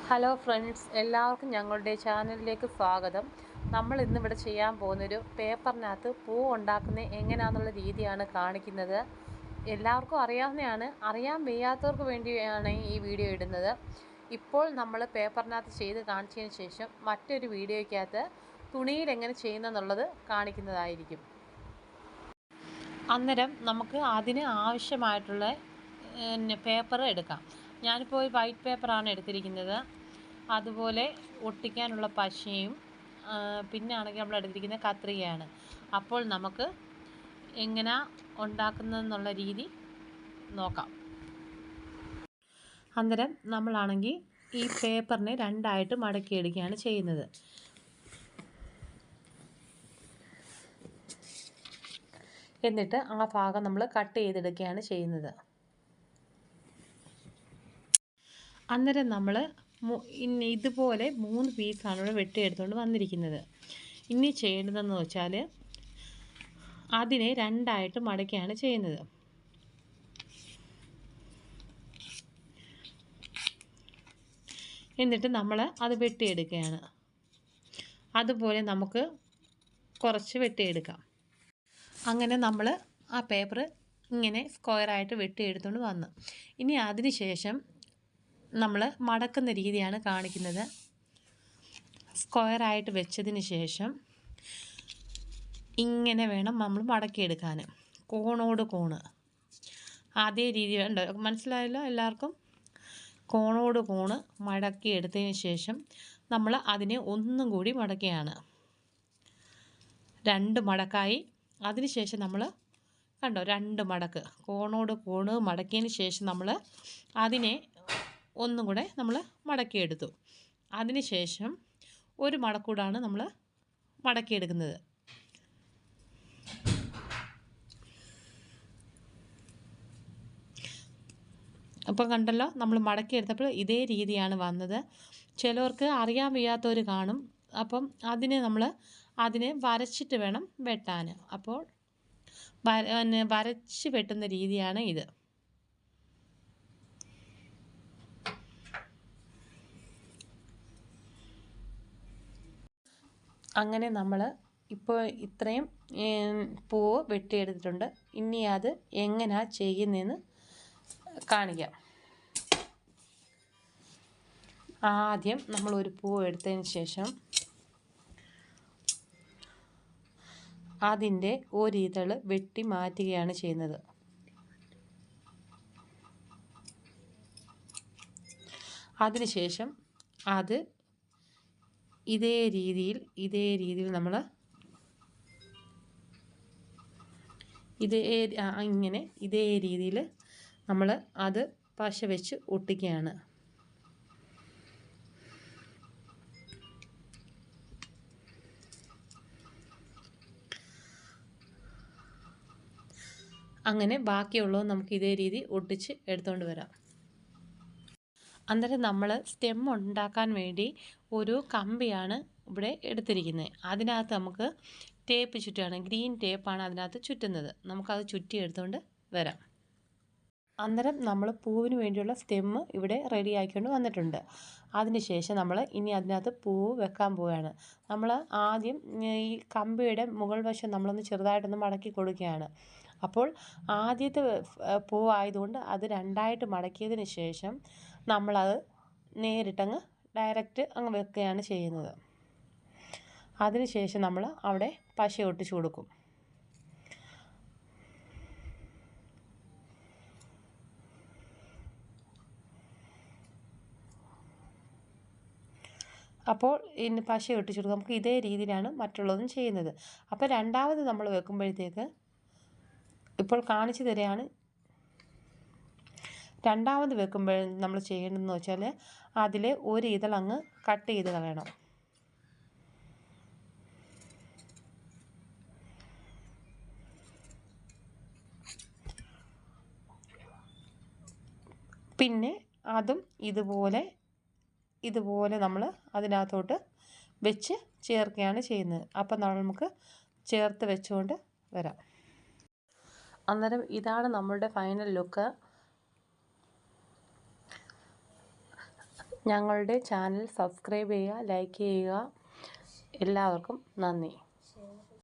Hello friends, എല്ലാവർക്കും ഞങ്ങളുടെ ചാനലിലേക്ക് സ്വാഗതം. നമ്മൾ ഇന്നിവിടെ ചെയ്യാൻ പോകുന്നൊരു പേപ്പറിനകത്ത് പൂ ഉണ്ടാക്കുന്നത് എങ്ങനെയാണെന്നുള്ള രീതിയാണ് കാണിക്കുന്നത്. എല്ലാവർക്കും അറിയാവുന്നതാണ്, അറിയാൻ വയ്യാത്തവർക്ക് വേണ്ടിയാണ് ഈ വീഡിയോ ഇടുന്നത്. ഇപ്പോൾ നമ്മൾ പേപ്പറിനകത്ത് ചെയ്ത് കാണിച്ചതിന് ശേഷം മറ്റൊരു വീഡിയോയ്ക്കകത്ത് തുണിയിൽ എങ്ങനെ ചെയ്യുന്നതെന്നുള്ളത് കാണിക്കുന്നതായിരിക്കും. അന്നേരം നമുക്ക് അതിന് ആവശ്യമായിട്ടുള്ള പേപ്പർ എടുക്കാം. ഞാനിപ്പോൾ ഒരു വൈറ്റ് പേപ്പറാണ് എടുത്തിരിക്കുന്നത്. അതുപോലെ ഒട്ടിക്കാനുള്ള പശയും പിന്നെ ആണെങ്കിൽ നമ്മൾ എടുത്തിരിക്കുന്ന കത്രികയാണ്. അപ്പോൾ നമുക്ക് എങ്ങനെ ഉണ്ടാക്കുന്നതെന്നുള്ള രീതി നോക്കാം. അന്നേരം നമ്മളാണെങ്കിൽ ഈ പേപ്പറിനെ രണ്ടായിട്ട് മടക്കിയെടുക്കുകയാണ് ചെയ്യുന്നത്. എന്നിട്ട് ആ ഭാഗം നമ്മൾ കട്ട് ചെയ്തെടുക്കുകയാണ് ചെയ്യുന്നത്. അന്നേരം നമ്മൾ ഇതുപോലെ 3 പീസാണ് ഇവിടെ വെട്ടിയെടുത്തുകൊണ്ട് വന്നിരിക്കുന്നത്. ഇനി ചെയ്യേണ്ടതെന്ന് വെച്ചാൽ അതിനെ രണ്ടായിട്ട് മടക്കുകയാണ് ചെയ്യുന്നത്. എന്നിട്ട് നമ്മൾ അത് വെട്ടിയെടുക്കുകയാണ്. അതുപോലെ നമുക്ക് കുറച്ച് വെട്ടിയെടുക്കാം. അങ്ങനെ നമ്മൾ ആ പേപ്പർ ഇങ്ങനെ സ്ക്വയറായിട്ട് വെട്ടിയെടുത്തുകൊണ്ട് വന്നു. ഇനി അതിന് ശേഷം നമ്മൾ മടക്കുന്ന രീതിയാണ് കാണിക്കുന്നത്. സ്ക്വയറായിട്ട് വെച്ചതിന് ശേഷം ഇങ്ങനെ വേണം നമ്മൾ മടക്കിയെടുക്കാൻ, കോണോട് കോണ്. അതേ രീതി ഉണ്ട്, മനസ്സിലായല്ലോ എല്ലാവർക്കും? കോണോട് കോണ് മടക്കിയെടുത്തതിന് ശേഷം നമ്മൾ അതിനെ ഒന്നും കൂടി മടക്കുകയാണ്. 2 മടക്കായി. അതിന് ശേഷം നമ്മൾ കണ്ടോ, 2 മടക്ക് കോണോട് കോണ് മടക്കിയതിന് ശേഷം നമ്മൾ അതിനെ ഒന്നും കൂടെ നമ്മൾ മടക്കിയെടുത്തു. അതിന് ശേഷം ഒരു മടക്കൂടാണ് നമ്മൾ മടക്കിയെടുക്കുന്നത്. അപ്പം കണ്ടല്ലോ, നമ്മൾ മടക്കിയെടുത്തപ്പോൾ ഇതേ രീതിയാണ് വന്നത്. ചിലവർക്ക് അറിയാൻ വയ്യാത്തവർ കാണും. അപ്പം അതിനെ വരച്ചിട്ട് വേണം വെട്ടാൻ. അപ്പോൾ വരച്ച് വെട്ടുന്ന രീതിയാണ് ഇത്. അങ്ങനെ നമ്മൾ ഇപ്പോൾ ഇത്രയും പൂവ് വെട്ടിയെടുത്തിട്ടുണ്ട്. ഇനി അത് എങ്ങനെയാണ് ചെയ്യുന്നതെന്ന് കാണിക്കാം. ആദ്യം നമ്മൾ ഒരു പൂവ് എടുത്തതിന് ശേഷം അതിൻ്റെ ഒരിതൾ വെട്ടി മാറ്റുകയാണ് ചെയ്യുന്നത്. അതിനുശേഷം അത് ഇതേ രീതിയിൽ നമ്മൾ ഇതേ രീതിയിൽ നമ്മൾ അത് പശ വെച്ച് ഒട്ടിക്കുകയാണ്. അങ്ങനെ ബാക്കിയുള്ളത് നമുക്ക് ഇതേ രീതി ഒട്ടിച്ച് എടുത്തുകൊണ്ട് വരാം. അന്നേരം നമ്മൾ സ്റ്റെം ഉണ്ടാക്കാൻ വേണ്ടി ഒരു കമ്പിയാണ് ഇവിടെ എടുത്തിരിക്കുന്നത്. അതിനകത്ത് നമുക്ക് ടേപ്പ് ചുറ്റുകയാണ്. ഗ്രീൻ ടേപ്പാണ് അതിനകത്ത് ചുറ്റുന്നത്. നമുക്കത് ചുറ്റി എടുത്തുകൊണ്ട് വരാം. അന്നേരം നമ്മൾ പൂവിന് വേണ്ടിയുള്ള സ്റ്റെമ്മ് ഇവിടെ റെഡി ആക്കിക്കൊണ്ട് വന്നിട്ടുണ്ട്. അതിനുശേഷം നമ്മൾ ഇനി അതിനകത്ത് പൂവ് വെക്കാൻ പോവുകയാണ്. നമ്മൾ ആദ്യം ഈ കമ്പിയുടെ മുകൾ വശം നമ്മളൊന്ന് ചെറുതായിട്ടൊന്ന് മടക്കി കൊടുക്കുകയാണ്. അപ്പോൾ ആദ്യത്തെ പൂവായതുകൊണ്ട് അത് രണ്ടായിട്ട് മടക്കിയതിന് ശേഷം നമ്മളത് നേരിട്ടങ്ങ് ഡയറക്റ്റ് അങ്ങ് വെക്കുകയാണ് ചെയ്യുന്നത്. അതിനുശേഷം നമ്മൾ അവിടെ പശ ഒട്ടിച്ചു കൊടുക്കും. അപ്പോൾ ഇനി പശ ഒട്ടിച്ചു കൊടുക്കും. നമുക്ക് ഇതേ രീതിയിലാണ് മറ്റുള്ളതും ചെയ്യുന്നത്. അപ്പോൾ രണ്ടാമത് നമ്മൾ വെക്കുമ്പോഴത്തേക്ക് ഇപ്പോൾ കാണിച്ചു തരികയാണ്. രണ്ടാമത് വെക്കുമ്പോൾ നമ്മൾ ചെയ്യേണ്ടതെന്ന് വെച്ചാൽ അതിലെ ഒരു ഇതളങ്ങ് കട്ട് ചെയ്ത് കളയണം. പിന്നെ അതും ഇതുപോലെ നമ്മൾ അതിനകത്തോട്ട് വെച്ച് ചേർക്കുകയാണ് ചെയ്യുന്നത്. അപ്പം നമുക്ക് ചേർത്ത് വെച്ചുകൊണ്ട് വരാം. അന്നേരം ഇതാണ് നമ്മളുടെ ഫൈനൽ ലുക്ക്. ഞങ്ങളുടെ ചാനൽ സബ്സ്ക്രൈബ് ചെയ്യുക, ലൈക്ക് ചെയ്യുക. എല്ലാവർക്കും നന്ദി.